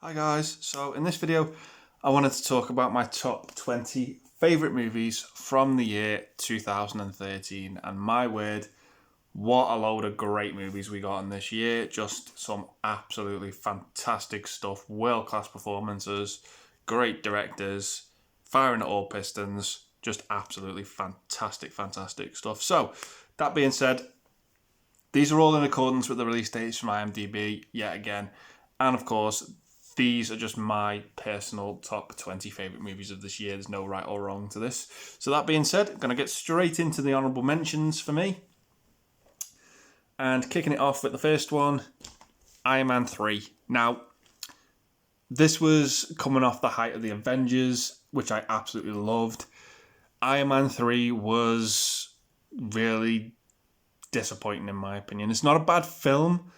Hi guys, so in this video I wanted to talk about my top 20 favourite movies from the year 2013, and my word, what a load of great movies we got in this year. Just some absolutely fantastic stuff, world class performances, great directors, firing at all pistons, just absolutely fantastic stuff. So that being said, these are all in accordance with the release dates from IMDb yet again, and of course these are just my personal top 20 favourite movies of this year. There's no right or wrong to this. So that being said, I'm going to get straight into the honourable mentions for me. And kicking it off with the first one, Iron Man 3. Now, this was coming off the height of the Avengers, which I absolutely loved. Iron Man 3 was really disappointing in my opinion. It's not a bad film,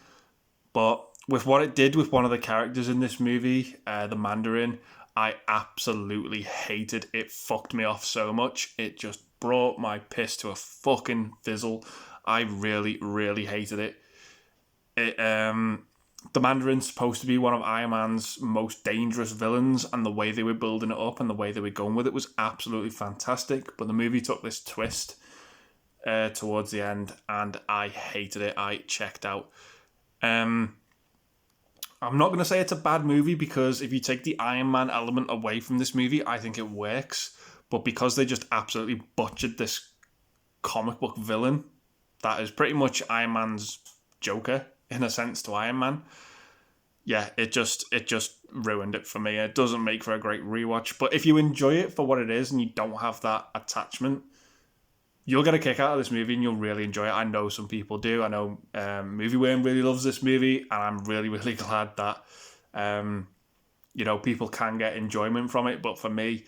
but with what it did with one of the characters in this movie, the Mandarin, I absolutely hated it. Fucked me off so much. It just brought my piss to a fucking fizzle. I really hated it. The Mandarin's supposed to be one of Iron Man's most dangerous villains, and the way they were building it up and the way they were going with it was absolutely fantastic. But the movie took this twist towards the end, and I hated it. I checked out. I'm not going to say it's a bad movie, because if you take the Iron Man element away from this movie, I think it works. But because they just absolutely butchered this comic book villain that is pretty much Iron Man's Joker in a sense to Iron Man, yeah, it just ruined it for me. It doesn't make for a great rewatch. But if you enjoy it for what it is and you don't have that attachment, you'll get a kick out of this movie and you'll really enjoy it. I know some people do. I know Movie Worm really loves this movie, and I'm really glad that people can get enjoyment from it. But for me,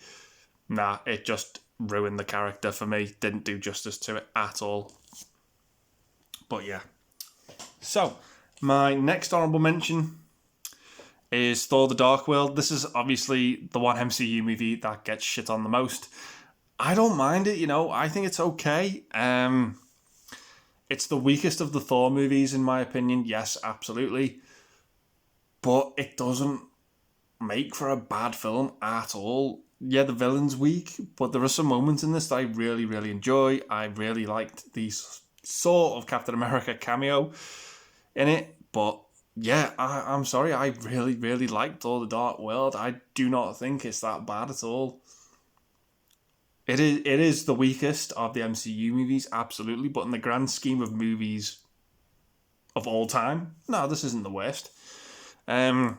nah, it just ruined the character for me. Didn't do justice to it at all. But yeah. So, my next honourable mention is Thor: The Dark World. This is obviously the one MCU movie that gets shit on the most. I don't mind it, I think it's okay. It's the weakest of the Thor movies, in my opinion. Yes, absolutely. But it doesn't make for a bad film at all. Yeah, the villain's weak, but there are some moments in this that I really enjoy. I really liked the sort of Captain America cameo in it. But yeah, I'm sorry. I really liked Thor: The Dark World. I do not think it's that bad at all. It is the weakest of the MCU movies, absolutely, but in the grand scheme of movies of all time, no, this isn't the worst. But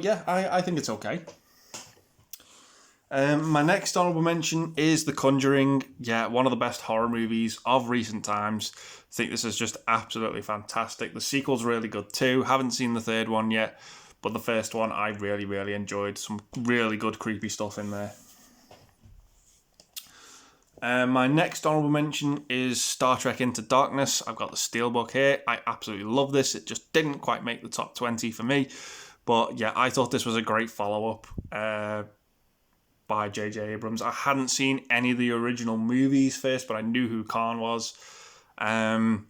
yeah, I think it's okay. My next honourable mention is The Conjuring. Yeah, one of the best horror movies of recent times. I think this is just absolutely fantastic. The sequel's really good too. Haven't seen the third one yet, but the first one I really enjoyed. Some really good creepy stuff in there. My next honourable mention is Star Trek Into Darkness. I've got the Steelbook here. I absolutely love this. It just didn't quite make the top 20 for me. But yeah, I thought this was a great follow-up by J.J. Abrams. I hadn't seen any of the original movies first, but I knew who Khan was. And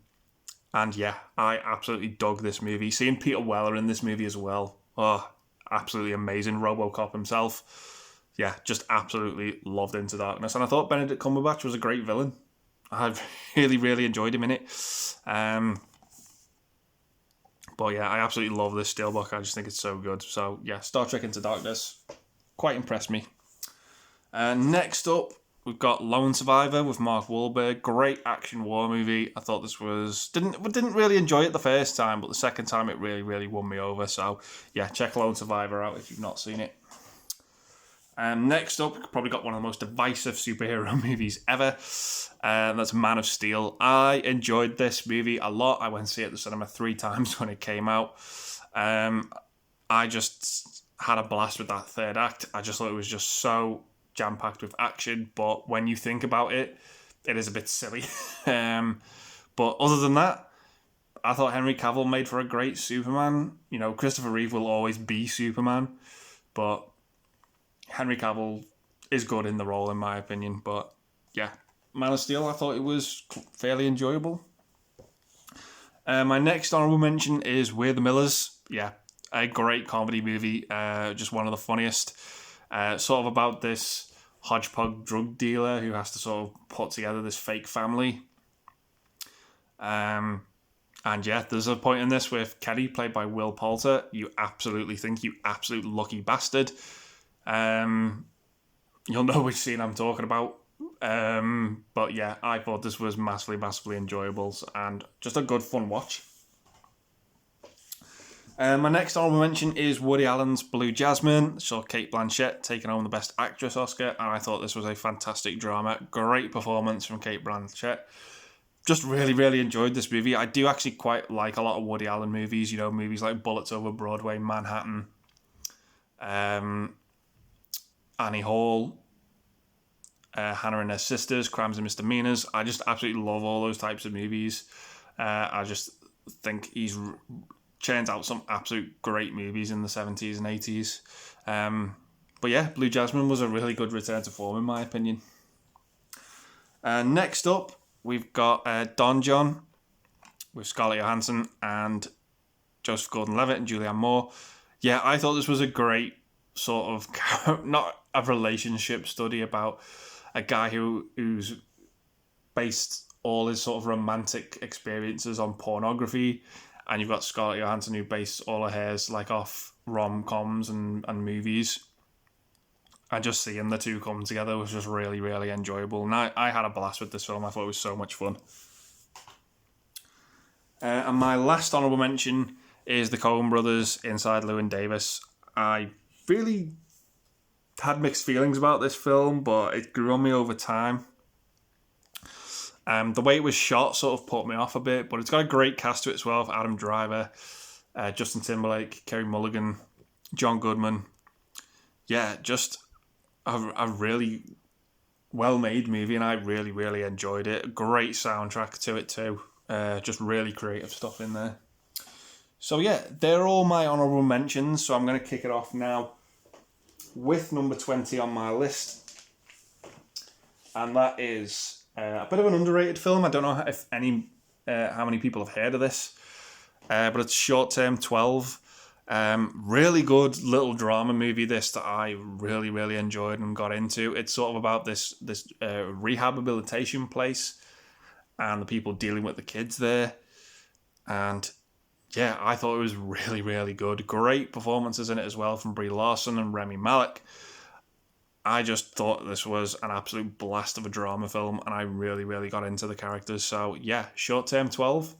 yeah, I absolutely dug this movie. Seeing Peter Weller in this movie as well. Oh, absolutely amazing. RoboCop himself. Yeah, just absolutely loved Into Darkness. And I thought Benedict Cumberbatch was a great villain. I really enjoyed him in it. But yeah, I absolutely love this Steelbook. I just think it's so good. So yeah, Star Trek Into Darkness quite impressed me. Next up, we've got Lone Survivor with Mark Wahlberg. Great action war movie. I thought this was... Didn't really enjoy it the first time, but the second time it really won me over. So yeah, check Lone Survivor out if you've not seen it. Next up, probably got one of the most divisive superhero movies ever. That's Man of Steel. I enjoyed this movie a lot. I went to see it at the cinema 3 times when it came out. I just had a blast with that third act. I just thought it was just so jam-packed with action. But when you think about it, it is a bit silly. But other than that, I thought Henry Cavill made for a great Superman. Christopher Reeve will always be Superman. But Henry Cavill is good in the role, in my opinion. But yeah, Man of Steel, I thought it was fairly enjoyable. My next honourable mention is We're the Millers. Yeah, a great comedy movie, just one of the funniest. Sort of about this hodgepodge drug dealer who has to sort of put together this fake family. And yeah, there's a point in this with Kenny, played by Will Poulter. You absolutely think, you absolute lucky bastard. You'll know which scene I'm talking about. But yeah, I thought this was massively enjoyable and just a good fun watch. My next honorable mention is Woody Allen's Blue Jasmine. Saw Cate Blanchett taking home the Best Actress Oscar, and I thought this was a fantastic drama. Great performance from Cate Blanchett. Just really enjoyed this movie. I do actually quite like a lot of Woody Allen movies. You know, movies like Bullets Over Broadway, Manhattan, Annie Hall, Hannah and Her Sisters, Crimes and Misdemeanors. I just absolutely love all those types of movies. I just think he's churned out some absolute great movies in the 70s and 80s. But yeah, Blue Jasmine was a really good return to form in my opinion. Next up, we've got Don John with Scarlett Johansson and Joseph Gordon-Levitt and Julianne Moore. Yeah, I thought this was a great sort of, not a relationship study about a guy who's based all his sort of romantic experiences on pornography, and you've got Scarlett Johansson who based all her hairs like off rom-coms and movies. And just seeing the two come together was just really enjoyable. And I had a blast with this film. I thought it was so much fun. And my last honourable mention is the Coen Brothers Inside Llewyn Davis. I really had mixed feelings about this film, but it grew on me over time. The way it was shot sort of put me off a bit, but it's got a great cast to it as well. Adam Driver, Justin Timberlake, Kerry Mulligan, John Goodman. Yeah, just a really well-made movie, and I really enjoyed it. Great soundtrack to it too. Just really creative stuff in there. So yeah, they're all my honourable mentions, so I'm going to kick it off now with number 20 on my list. And that is a bit of an underrated film. I don't know if how many people have heard of this, but it's Short Term 12. Really good little drama movie this that I really enjoyed and got into. It's sort of about this rehabilitation place and the people dealing with the kids there. And yeah, I thought it was really good. Great performances in it as well from Brie Larson and Rami Malek. I just thought this was an absolute blast of a drama film, and I really got into the characters. So yeah, Short Term 12.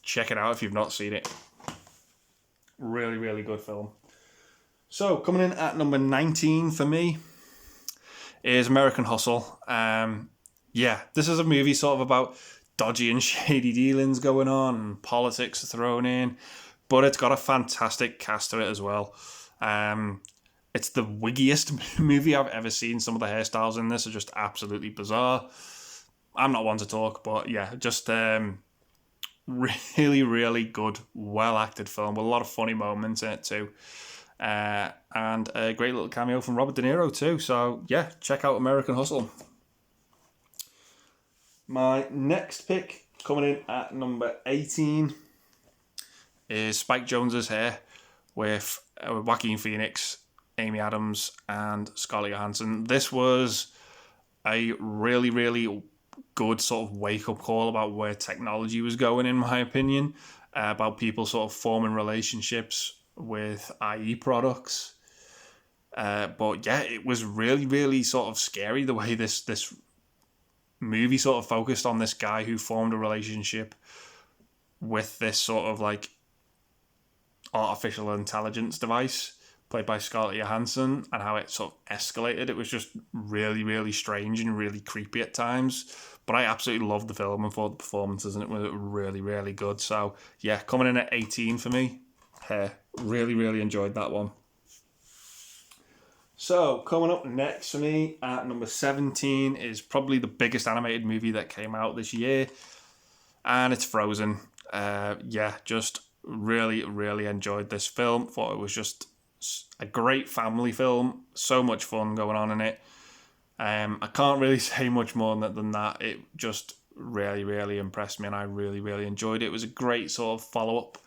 Check it out if you've not seen it. Really good film. So coming in at number 19 for me is American Hustle. Yeah, this is a movie sort of about dodgy and shady dealings going on and politics thrown in, but it's got a fantastic cast to it as well. It's the wiggiest movie I've ever seen. Some of the hairstyles in this are just absolutely bizarre. I'm not one to talk, but yeah, just really good, well-acted film with a lot of funny moments in it too. And a great little cameo from Robert De Niro too. So yeah, check out American Hustle. My next pick, coming in at number 18, is Spike Jonze's Hair with Joaquin Phoenix, Amy Adams, and Scarlett Johansson. This was a really good sort of wake-up call about where technology was going, in my opinion, about people sort of forming relationships with IE products. But yeah, it was really sort of scary the way this movie sort of focused on this guy who formed a relationship with this sort of like artificial intelligence device played by Scarlett Johansson, and how it sort of escalated. It was just really strange and really creepy at times. But I absolutely loved the film and thought the performances in it were really good. So yeah, coming in at 18 for me. Really enjoyed that one. So coming up next for me at number 17 is probably the biggest animated movie that came out this year, and it's Frozen. Yeah, just really enjoyed this film. Thought it was just a great family film. So much fun going on in it. I can't really say much more than that. It just really impressed me, and I really enjoyed it. It was a great sort of follow-up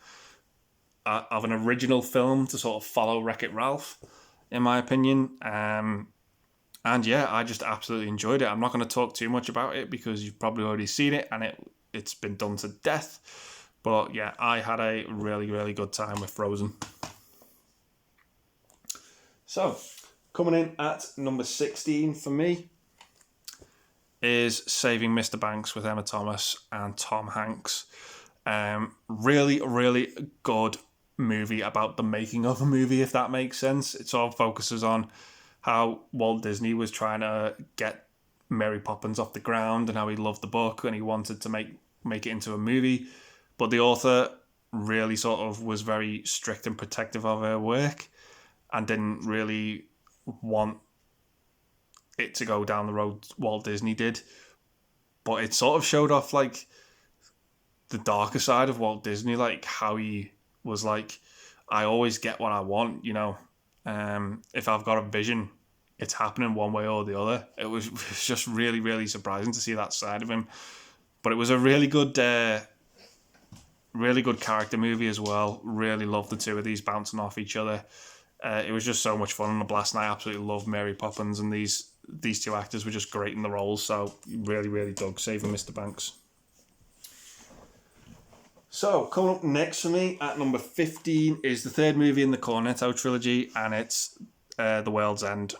of an original film to sort of follow Wreck-It Ralph, in my opinion. And yeah, I just absolutely enjoyed it. I'm not going to talk too much about it because you've probably already seen it and it's been done to death. But yeah, I had a really, really good time with Frozen. So, coming in at number 16 for me is Saving Mr. Banks with Emma Thomas and Tom Hanks. Really, really good movie about the making of a movie, if that makes sense. It sort of focuses on how Walt Disney was trying to get Mary Poppins off the ground and how he loved the book and he wanted to make it into a movie. But the author really sort of was very strict and protective of her work and didn't really want it to go down the road Walt Disney did. But it sort of showed off like the darker side of Walt Disney, like how he was like, I always get what I want, you know. If I've got a vision, it's happening one way or the other. It was just really, really surprising to see that side of him. But it was a really good character movie as well. Really loved the two of these bouncing off each other. It was just so much fun and a blast, and I absolutely love Mary Poppins, and these two actors were just great in the roles, so really, really dug Saving Mr. Banks. So, coming up next for me at number 15 is the third movie in the Cornetto trilogy, and it's The World's End.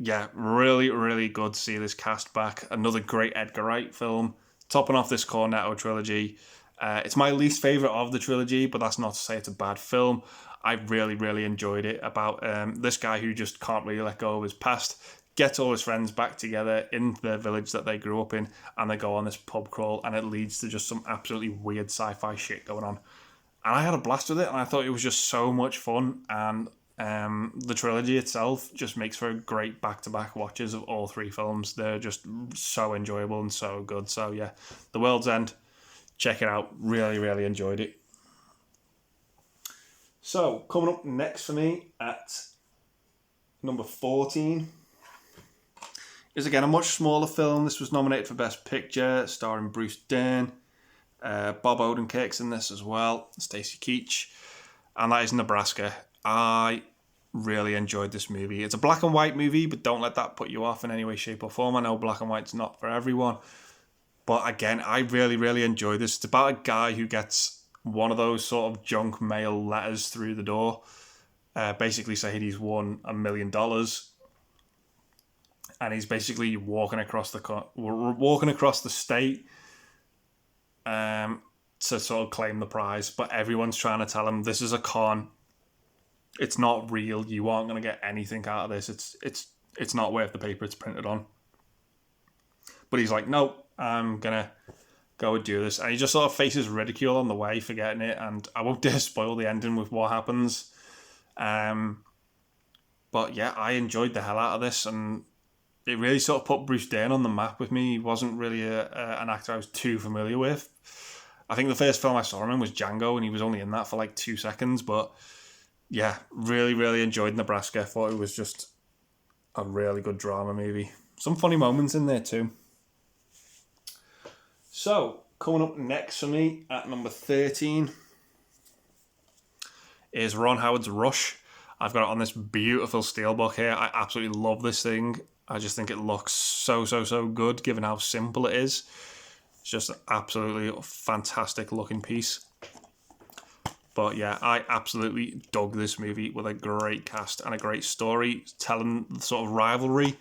Yeah, really, really good to see this cast back. Another great Edgar Wright film, topping off this Cornetto trilogy. It's my least favourite of the trilogy, but that's not to say it's a bad film. I really, really enjoyed it about this guy who just can't really let go of his past, gets all his friends back together in the village that they grew up in, and they go on this pub crawl, and it leads to just some absolutely weird sci-fi shit going on. And I had a blast with it, and I thought it was just so much fun, and the trilogy itself just makes for great back-to-back watches of all three films. They're just so enjoyable and so good. So yeah, The World's End, check it out. Really, really enjoyed it. So, coming up next for me at number 14 is again a much smaller film. This was nominated for Best Picture, starring Bruce Dern. Bob Odenkirk's in this as well, Stacy Keach, and that is Nebraska. I really enjoyed this movie. It's a black and white movie, but don't let that put you off in any way, shape or form. I know black and white's not for everyone, but again, I really, really enjoyed this. It's about a guy who gets one of those sort of junk mail letters through the door, basically saying he's won $1 million, and he's basically walking across the state to sort of claim the prize. But everyone's trying to tell him this is a con. It's not real. You aren't going to get anything out of this. It's not worth the paper it's printed on. But he's like, no, I'm gonna go and do this, and he just sort of faces ridicule on the way for getting it. And I won't dare spoil the ending with what happens. But yeah, I enjoyed the hell out of this, and it really sort of put Bruce Dern on the map with me. He wasn't really an actor I was too familiar with. I think the first film I saw him in was Django, and he was only in that for like 2 seconds. But yeah, really, really enjoyed Nebraska. I thought it was just a really good drama movie. Some funny moments in there too. So, coming up next for me at number 13 is Ron Howard's Rush. I've got it on this beautiful steelbook here. I absolutely love this thing. I just think it looks so good given how simple it is. It's just an absolutely fantastic looking piece. But yeah, I absolutely dug this movie with a great cast and a great story, telling the sort of rivalry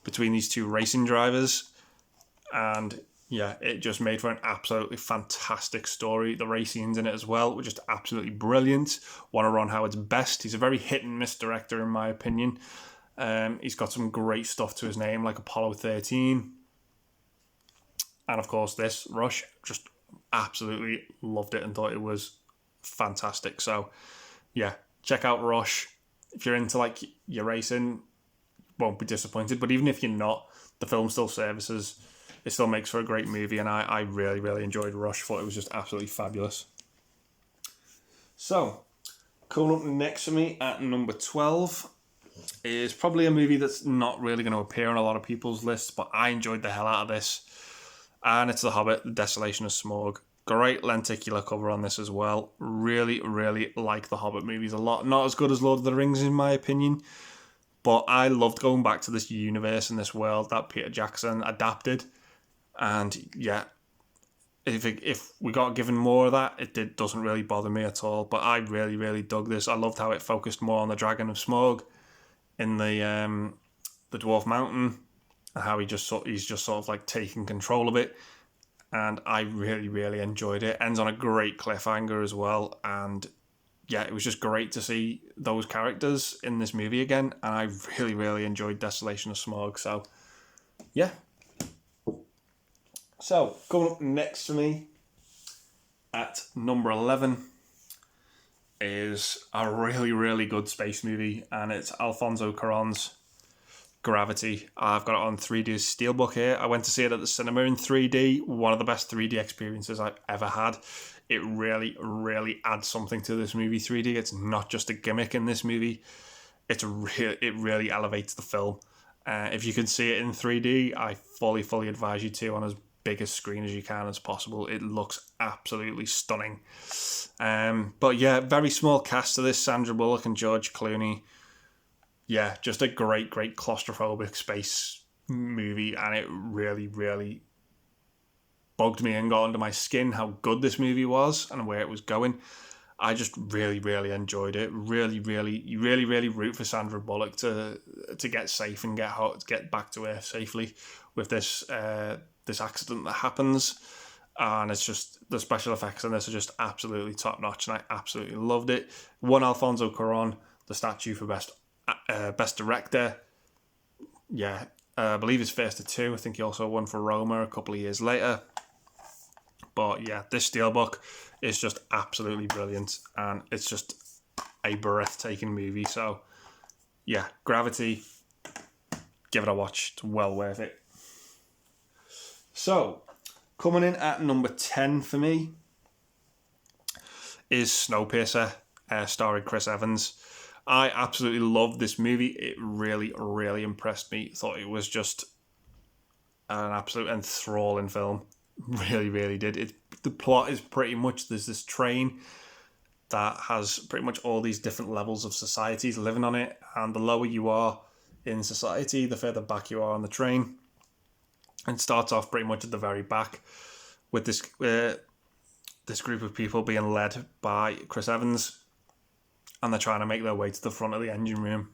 between these two racing drivers. And yeah, it just made for an absolutely fantastic story. The race scenes in it as well were just absolutely brilliant. One of Ron Howard's best. He's a very hit and miss director in my opinion. He's got some great stuff to his name, like Apollo 13. And of course this, Rush. Just absolutely loved it and thought it was fantastic. So yeah, check out Rush. If you're into like your racing, won't be disappointed. But even if you're not, the film still services. It still makes for a great movie, and I really, really enjoyed Rush. Thought it was just absolutely fabulous. So, coming up next for me at number 12 is probably a movie that's not really going to appear on a lot of people's lists, but I enjoyed the hell out of this. And it's The Hobbit, The Desolation of Smaug. Great lenticular cover on this as well. Really, really like the Hobbit movies a lot. Not as good as Lord of the Rings in my opinion, but I loved going back to this universe and this world that Peter Jackson adapted. And yeah, if we got given more of that, doesn't really bother me at all. But I really, really dug this. I loved how it focused more on the Dragon of Smaug in the Dwarf Mountain, and how he's just sort of like taking control of it. And I really, really enjoyed it. Ends on a great cliffhanger as well. And yeah, it was just great to see those characters in this movie again. And I really, really enjoyed Desolation of Smaug. So yeah. So, coming up next for me at number 11 is a really, really good space movie, and it's Alfonso Cuarón's Gravity. I've got it on 3D Steelbook here. I went to see it at the cinema in 3D. One of the best 3D experiences I've ever had. It really, really adds something to this movie, 3D. It's not just a gimmick in this movie. It really elevates the film. If you can see it in 3D, I fully advise you to, on as big a screen as you can as possible. It looks absolutely stunning. But yeah, very small cast to this. Sandra Bullock and George Clooney. Yeah, just a great claustrophobic space movie, and it really, really bugged me and got under my skin how good this movie was and where it was going. I just really, really enjoyed it. You really root for Sandra Bullock to get safe and get back to Earth safely with this accident that happens. And it's just, the special effects in this are just absolutely top notch, and I absolutely loved it. Won Alfonso Cuarón the statue for best director. Yeah, I believe it's first to two. I think he also won for Roma a couple of years later. But yeah, this Steelbook is just absolutely brilliant, and it's just a breathtaking movie. So yeah, Gravity, give it a watch. It's well worth it. So, coming in at number 10 for me is Snowpiercer, starring Chris Evans. I absolutely loved this movie. It really, really impressed me. Thought it was just an absolute enthralling film. Really, really did. The plot is pretty much, there's this train that has pretty much all these different levels of societies living on it, and the lower you are in society, the further back you are on the train. And it starts off pretty much at the very back with this group of people being led by Chris Evans, and they're trying to make their way to the front of the engine room.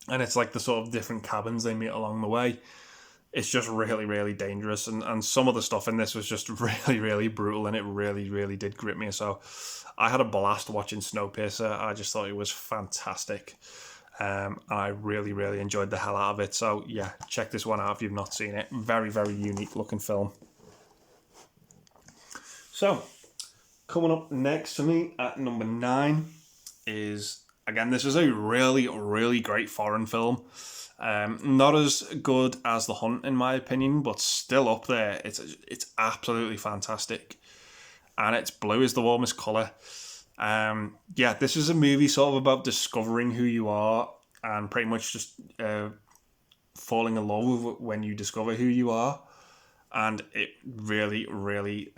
And it's like the sort of different cabins they meet along the way. It's just really, really dangerous. And some of the stuff in this was just really, really brutal, and it really, really did grip me. So I had a blast watching Snowpiercer. I just thought it was fantastic. I really, really enjoyed the hell out of it. So yeah, check this one out if you've not seen it. Very, very unique looking film. So, coming up next for me at number 9 is, again, this is a really, really great foreign film. Not as good as The Hunt in my opinion, but still up there. It's absolutely fantastic, and it's Blue is the Warmest Colour. Yeah, this is a movie sort of about discovering who you are, and pretty much just falling in love with when you discover who you are. And it really, really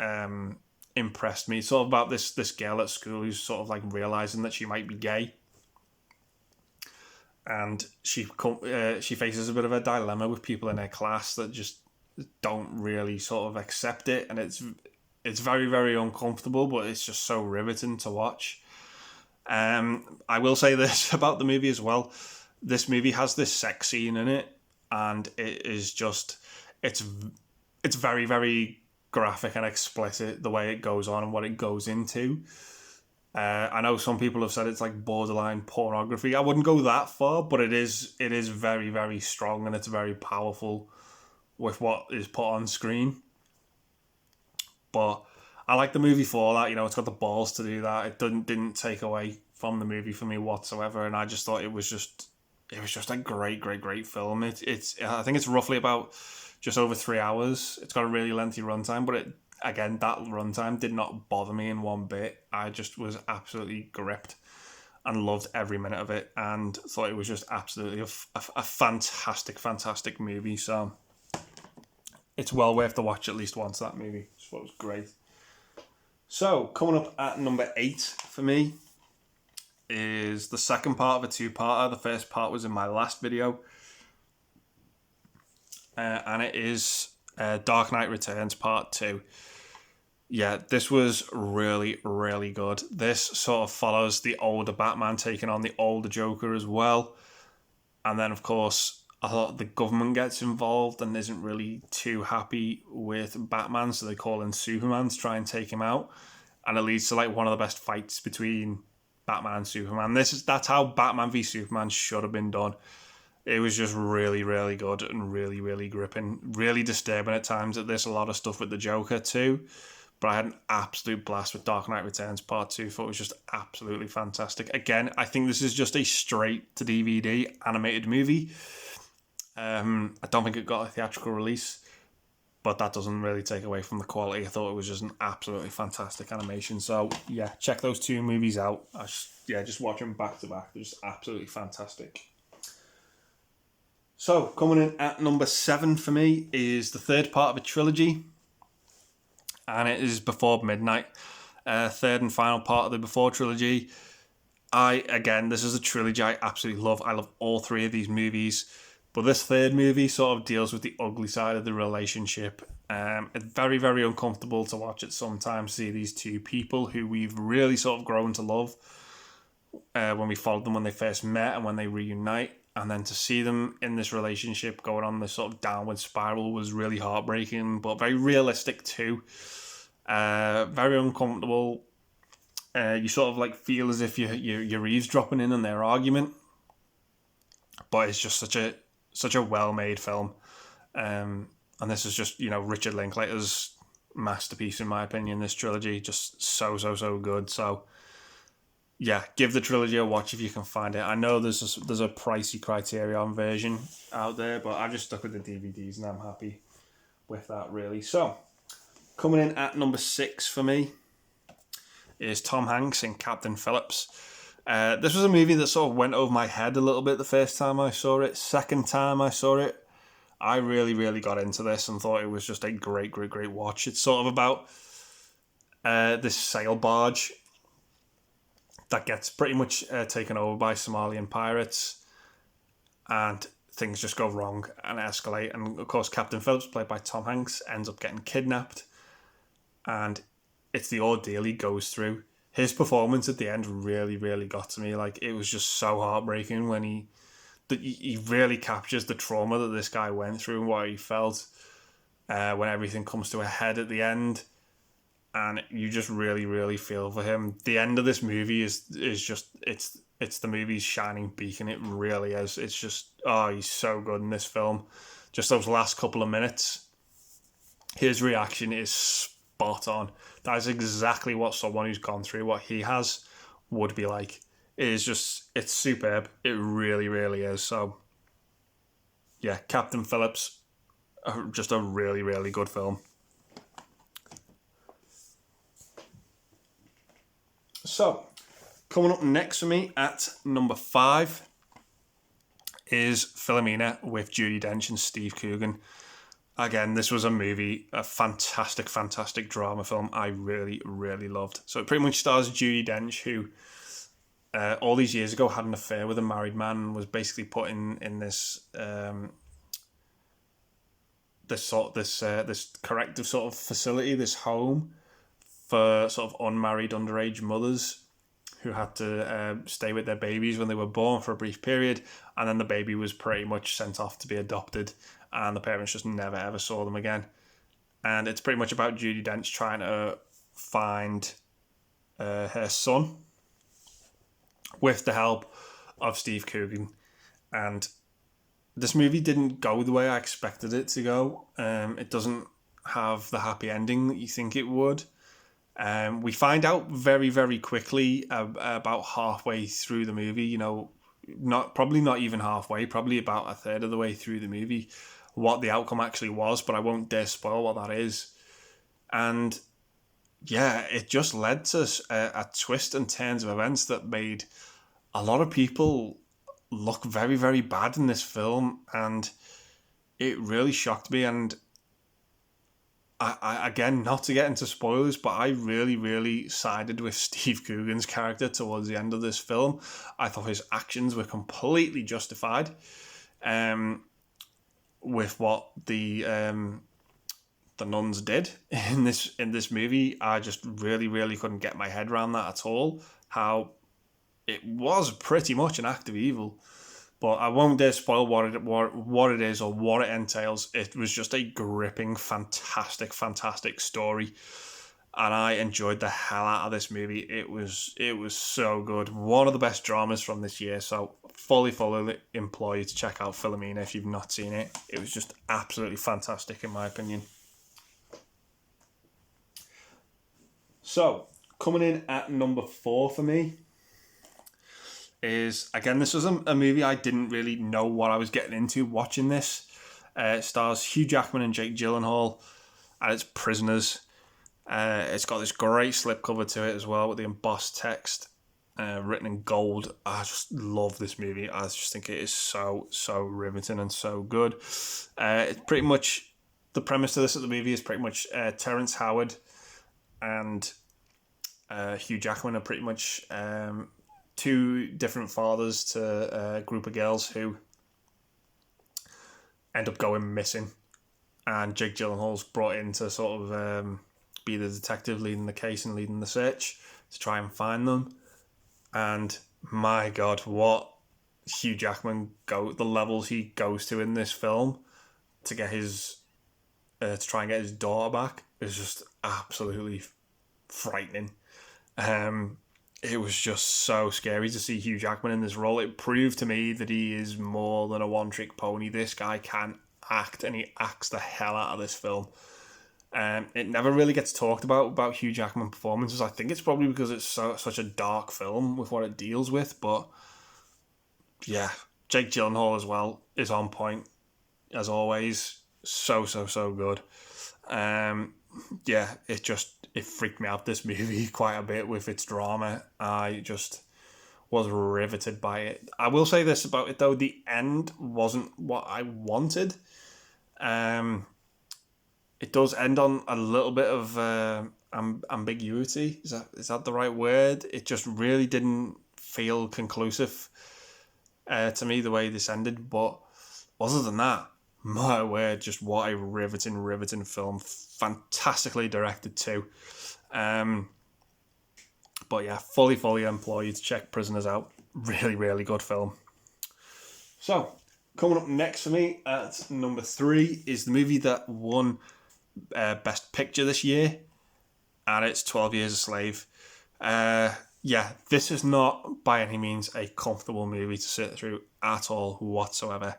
impressed me. It's sort of about this girl at school who's sort of like realizing that she might be gay, and she faces a bit of a dilemma with people in her class that just don't really sort of accept it, and it's very, very uncomfortable, but it's just so riveting to watch. I will say this about the movie as well. This movie has this sex scene in it, and it is just, it's very, very graphic and explicit, the way it goes on and what it goes into. I know some people have said it's like borderline pornography. I wouldn't go that far, but it is very, very strong, and it's very powerful with what is put on screen. But I like the movie for that. You know, it's got the balls to do that. It didn't take away from the movie for me whatsoever, and I just thought it was just a great film. It's I think it's roughly about just over 3 hours. It's got a really lengthy runtime, but that runtime did not bother me in one bit. I just was absolutely gripped and loved every minute of it, and thought it was just absolutely a fantastic movie. So it's well worth the watch at least once, that movie. Just thought it was great. So, coming up at number 8 for me is the second part of a two-parter. The first part was in my last video. And it is Dark Knight Returns Part 2. Yeah, this was really, really good. This sort of follows the older Batman taking on the older Joker as well. And then, of course, a lot of the government gets involved and isn't really too happy with Batman, so they call in Superman to try and take him out. And it leads to like one of the best fights between Batman and Superman. That's how Batman v Superman should have been done. It was just really, really good and really, really gripping. Really disturbing at times. There's a lot of stuff with the Joker too. But I had an absolute blast with Dark Knight Returns Part 2. Thought it was just absolutely fantastic. Again, I think this is just a straight to DVD animated movie. I don't think it got a theatrical release, but that doesn't really take away from the quality. I thought it was just an absolutely fantastic animation. So yeah, check those two movies out. Just watch them back to back. They're just absolutely fantastic. So coming in at number 7 for me is the third part of a trilogy, and it is Before Midnight. Third and final part of the Before trilogy. This is a trilogy I absolutely love. I love all 3 of these movies. But this third movie sort of deals with the ugly side of the relationship. It's very, very uncomfortable to watch it sometimes, see these two people who we've really sort of grown to love when we followed them when they first met and when they reunite. And then to see them in this relationship going on this sort of downward spiral was really heartbreaking, but very realistic too. Very uncomfortable. You sort of like feel as if you're eavesdropping in on their argument. But it's just such a well-made film. And this is just, Richard Linklater's masterpiece, in my opinion, this trilogy. Just so good. So, yeah, give the trilogy a watch if you can find it. I know there's a pricey Criterion version out there, but I've just stuck with the DVDs and I'm happy with that, really. So, coming in at number 6 for me is Tom Hanks in Captain Phillips. This was a movie that sort of went over my head a little bit the first time I saw it. Second time I saw it, I really, really got into this and thought it was just a great, great, great watch. It's sort of about this sail barge that gets pretty much taken over by Somalian pirates, and things just go wrong and escalate. And of course, Captain Phillips, played by Tom Hanks, ends up getting kidnapped, and it's the ordeal he goes through. His performance at the end really, really got to me. Like, it was just so heartbreaking when he really captures the trauma that this guy went through and what he felt when everything comes to a head at the end. And you just really, really feel for him. The end of this movie is just, it's the movie's shining beacon. It really is. It's just, he's so good in this film. Just those last couple of minutes, his reaction is spot on. That is exactly what someone who's gone through what he has would be like. It's superb. It really, really is. So, yeah, Captain Phillips, just a really, really good film. So, coming up next for me at number 5 is Philomena with Judi Dench and Steve Coogan. Again, this was a fantastic, fantastic drama film I really, really loved. So it pretty much stars Judi Dench, who all these years ago had an affair with a married man and was basically put in this corrective sort of facility, this home for sort of unmarried underage mothers who had to stay with their babies when they were born for a brief period, and then the baby was pretty much sent off to be adopted, and the parents just never ever saw them again. And it's pretty much about Judi Dench trying to find her son with the help of Steve Coogan. And this movie didn't go the way I expected it to go. It doesn't have the happy ending that you think it would. We find out very, very quickly about halfway through the movie, probably not even halfway, probably about a third of the way through the movie, what the outcome actually was, but I won't dare spoil what that is. And yeah, it just led to a twist and turns of events that made a lot of people look very, very bad in this film, and it really shocked me. And again, not to get into spoilers, but I really, really sided with Steve Coogan's character towards the end of this film. I thought his actions were completely justified with what the nuns did in this movie. I just really, really couldn't get my head around that at all. How it was pretty much an act of evil. But I won't dare spoil what it is or what it entails. It was just a gripping, fantastic, fantastic story, and I enjoyed the hell out of this movie. It was so good. One of the best dramas from this year. So fully implore you to check out Philomena if you've not seen it. It was just absolutely fantastic in my opinion. So coming in at number 4 for me is, again, this was a movie I didn't really know what I was getting into watching this. It stars Hugh Jackman and Jake Gyllenhaal, and it's Prisoners. It's got this great slipcover to it as well with the embossed text written in gold. I just love this movie. I just think it is so riveting and so good. It's pretty much, the premise of the movie is pretty much Terrence Howard and Hugh Jackman are pretty much two different fathers to a group of girls who end up going missing, and Jake Gyllenhaal's brought in to sort of be the detective leading the case and leading the search to try and find them. And my God, what Hugh Jackman the levels he goes to in this film to get his to try and get his daughter back is just absolutely frightening. It was just so scary to see Hugh Jackman in this role. It proved to me that he is more than a one-trick pony. This guy can act, and he acts the hell out of this film. It never really gets talked about Hugh Jackman performances. I think it's probably because it's such a dark film with what it deals with. But yeah, Jake Gyllenhaal as well is on point, as always. So good. Yeah, it freaked me out, this movie, quite a bit with its drama. I just was riveted by it. I will say this about it though, the end wasn't what I wanted. It does end on a little bit of ambiguity. Is that the right word? It just really didn't feel conclusive to me the way this ended. But other than that, my word, just what a riveting film. Fantastically directed too. But yeah, fully implore you to check Prisoners out. Really good film. So, coming up next for me at number 3 is the movie that won Best Picture this year, and it's 12 Years a Slave. Yeah, this is not by any means a comfortable movie to sit through at all whatsoever.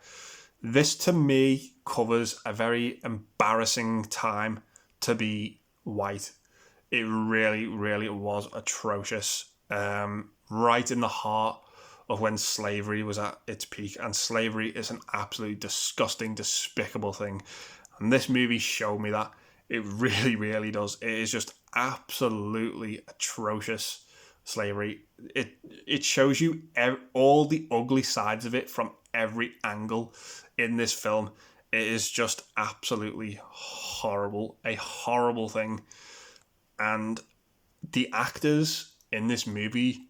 This, to me, covers a very embarrassing time to be white. It really was atrocious. Right in the heart of when slavery was at its peak, and slavery is an absolutely disgusting, despicable thing. And this movie showed me that. It really does. It is just absolutely atrocious, slavery. It shows you all the ugly sides of it from every angle in this film. It is just absolutely horrible. A horrible thing. And the actors in this movie,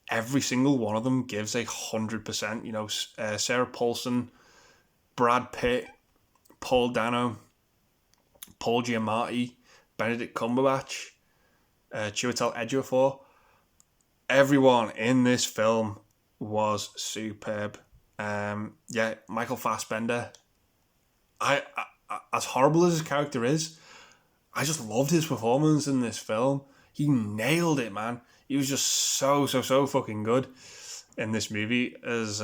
every single one of them gives 100%. You know, Sarah Paulson, Brad Pitt, Paul Dano, Paul Giamatti, Benedict Cumberbatch, Chiwetel Ejiofor. Everyone in this film was superb. Yeah, Michael Fassbender. I as horrible as his character is, I just loved his performance in this film. He nailed it, man. He was just so fucking good in this movie as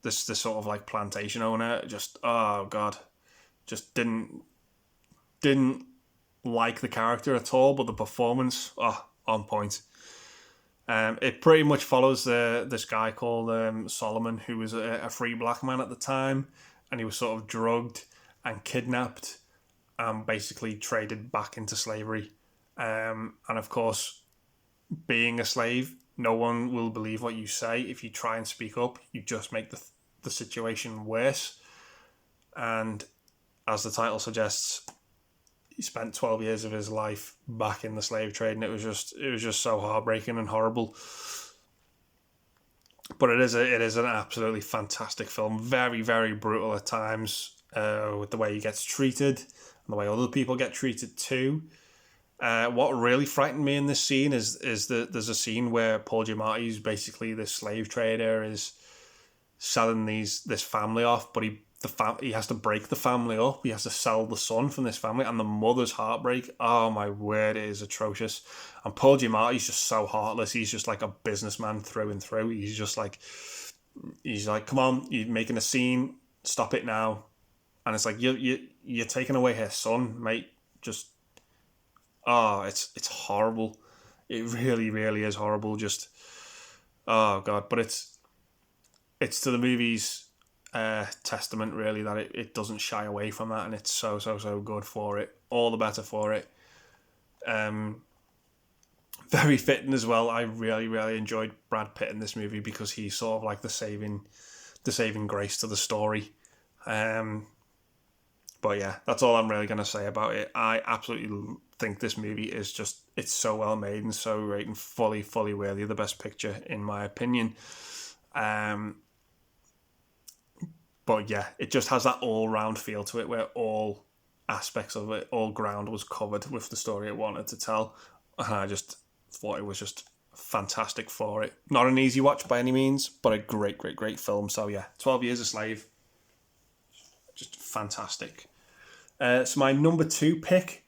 this sort of like plantation owner. Just, oh god, just didn't like the character at all, but the performance, on point. It pretty much follows this guy called Solomon, who was a free black man at the time, and he was sort of drugged and kidnapped and basically traded back into slavery. And of course, being a slave, no one will believe what you say. If you try and speak up, you just make the situation worse. And as the title suggests, he spent 12 years of his life back in the slave trade, and it was just so heartbreaking and horrible. But it is an absolutely fantastic film. Very, very brutal at times, with the way he gets treated and the way other people get treated too. What really frightened me in this scene is that there's a scene where Paul Giamatti, who's basically this slave trader, is selling this family off, but he has to break the family up. He has to sell the son from this family, and the mother's heartbreak. Oh my word, it is atrocious. And Paul Giamatti's just so heartless. He's just like a businessman through and through. He's like, come on, you're making a scene, stop it now. And it's like you're taking away her son, mate. Just it's horrible. It really, really is horrible. Just oh god, but it's to the movie's testament, really, that it doesn't shy away from that, and it's so good for it. All the better for it. Very fitting as well. I really, really enjoyed Brad Pitt in this movie because he's sort of like the saving grace to the story. But yeah, that's all I'm really going to say about it. I absolutely think this movie is it's so well made and so great and fully worthy of the Best Picture, in my opinion. But yeah, it just has that all-round feel to it where all aspects of it, all ground was covered with the story it wanted to tell. And I just thought it was just fantastic for it. Not an easy watch by any means, but a great film. So yeah, 12 Years a Slave. Just fantastic. So my number 2 pick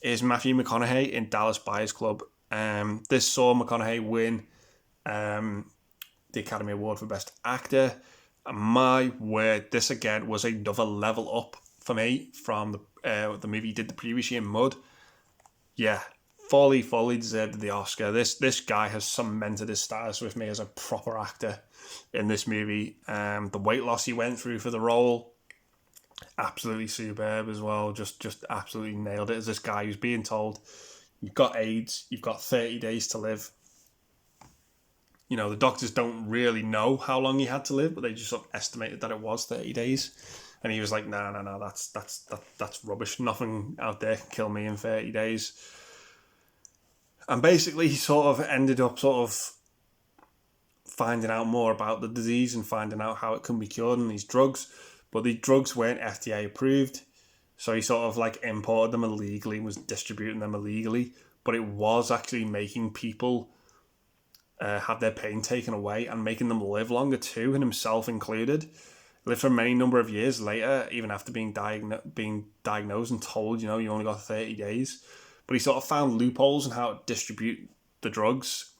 is Matthew McConaughey in Dallas Buyers Club. This saw McConaughey win the Academy Award for Best Actor. And my word, this again was another level up for me from the movie he did the previous year, Mud. Yeah, fully deserved the Oscar. This guy has cemented his status with me as a proper actor in this movie. The weight loss he went through for the role, absolutely superb as well. Just absolutely nailed it as this guy who's being told, you've got AIDS, you've got 30 days to live. You know, the doctors don't really know how long he had to live, but they just sort of estimated that it was 30 days. And he was like, no, that's rubbish. Nothing out there can kill me in 30 days. And basically he sort of ended up finding out more about the disease and finding out how it can be cured and these drugs. But the drugs weren't FDA approved. So he sort of like imported them illegally and was distributing them illegally. But it was actually making people have their pain taken away and making them live longer too, and himself included. Lived for many number of years later, even after being diagnosed and told, you only got 30 days. But he sort of found loopholes in how to distribute the drugs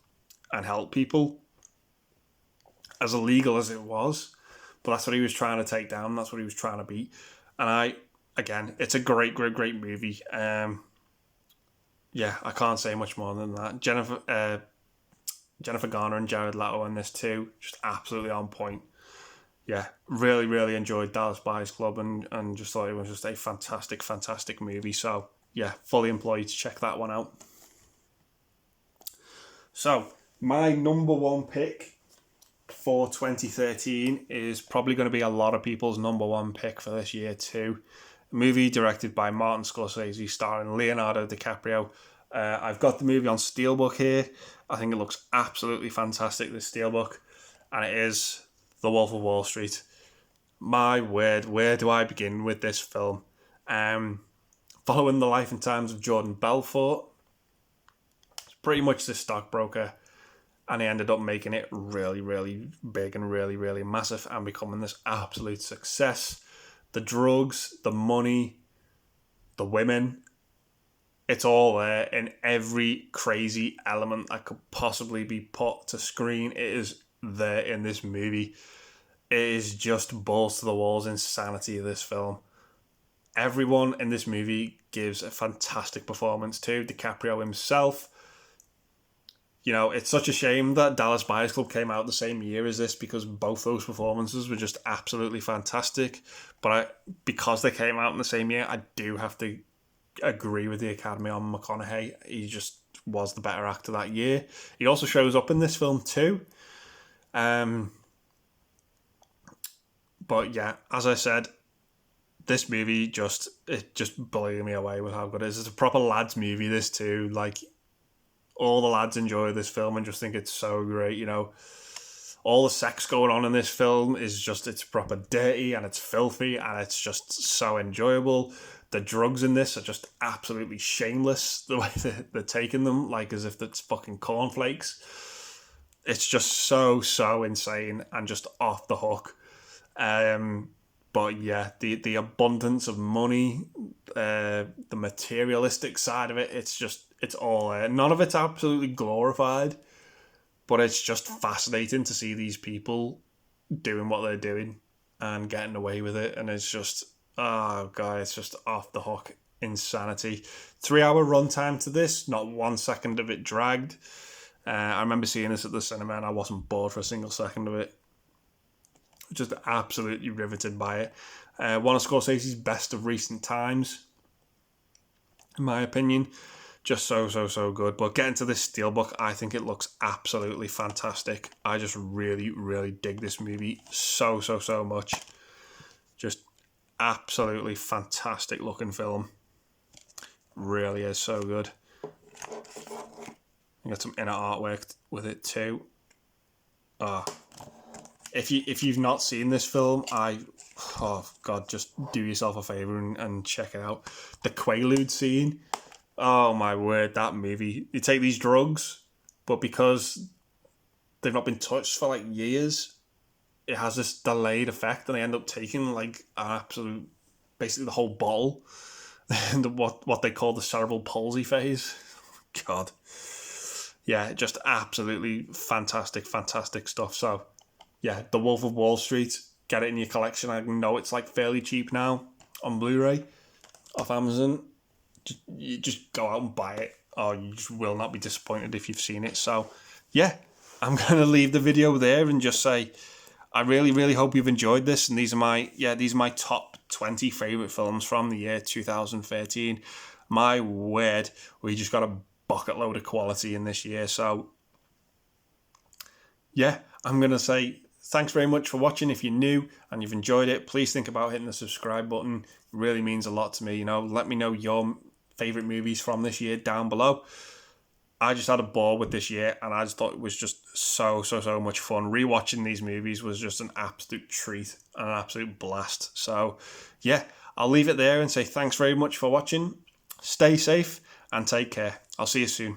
and help people, as illegal as it was. But that's what he was trying to take down. That's what he was trying to beat. And it's a great movie. Yeah, I can't say much more than that. Jennifer Garner and Jared Leto in this too, just absolutely on point. Yeah, really enjoyed Dallas Buyers Club and just thought it was just a fantastic movie. So yeah, fully employed to check that one out. So my number 1 pick for 2013 is probably going to be a lot of people's number 1 pick for this year too. A movie directed by Martin Scorsese, starring Leonardo DiCaprio. I've got the movie on Steelbook here. I think it looks absolutely fantastic, this Steelbook. And it is The Wolf of Wall Street. My word, where do I begin with this film? Following the life and times of Jordan Belfort. It's pretty much this stockbroker. And he ended up making it really big and really massive and becoming this absolute success. The drugs, the money, the women, it's all there in every crazy element that could possibly be put to screen. It is there in this movie. It is just balls to the walls insanity of this film. Everyone in this movie gives a fantastic performance too. DiCaprio himself. It's such a shame that Dallas Buyers Club came out the same year as this, because both those performances were just absolutely fantastic. But because they came out in the same year, I do have to agree with the Academy on McConaughey. He just was the better actor that year. He also shows up in this film too. But yeah, as I said, this movie just blew me away with how good it is. It's a proper lads movie, this too. Like, all the lads enjoy this film and just think it's so great, you know. All the sex going on in this film is just, it's proper dirty and it's filthy and it's just so enjoyable. The drugs in this are just absolutely shameless, the way they're taking them, like as if it's fucking cornflakes. It's just so insane and just off the hook. But yeah, the abundance of money, the materialistic side of it, it's all there. None of it's absolutely glorified, but it's just fascinating to see these people doing what they're doing and getting away with it. And it's just, oh god, it's just off the hook insanity. 3-hour runtime to this, not 1 second of it dragged. I remember seeing this at the cinema and I wasn't bored for a single second of it. Just absolutely riveted by it. One of Scorsese's best of recent times, in my opinion. Just so good. But getting to this Steelbook, I think it looks absolutely fantastic. I just really dig this movie so much. Just absolutely fantastic looking film. Really is so good. You got some inner artwork with it too. If you've not seen this film, oh god, just do yourself a favour and check it out. The Quaalude scene. Oh my word, that movie. You take these drugs, but because they've not been touched for like years, it has this delayed effect, and they end up taking like an absolute, basically the whole bottle, and what they call the cerebral palsy phase. God, yeah, just absolutely fantastic stuff. So, yeah, The Wolf of Wall Street. Get it in your collection. I know it's like fairly cheap now on Blu-ray off Amazon. You just go out and buy it, or you just will not be disappointed if you've seen it. So, yeah, I'm going to leave the video there and just say I really hope you've enjoyed this. And these are my top 20 favourite films from the year 2013. My word, we just got a bucket load of quality in this year. So, yeah, I'm going to say thanks very much for watching. If you're new and you've enjoyed it, please think about hitting the subscribe button. It really means a lot to me. You know, let me know your favourite movies from this year down below. I just had a ball with this year and I just thought it was just so much fun. Rewatching these movies was just an absolute treat and an absolute blast. So, yeah, I'll leave it there and say thanks very much for watching. Stay safe and take care. I'll see you soon.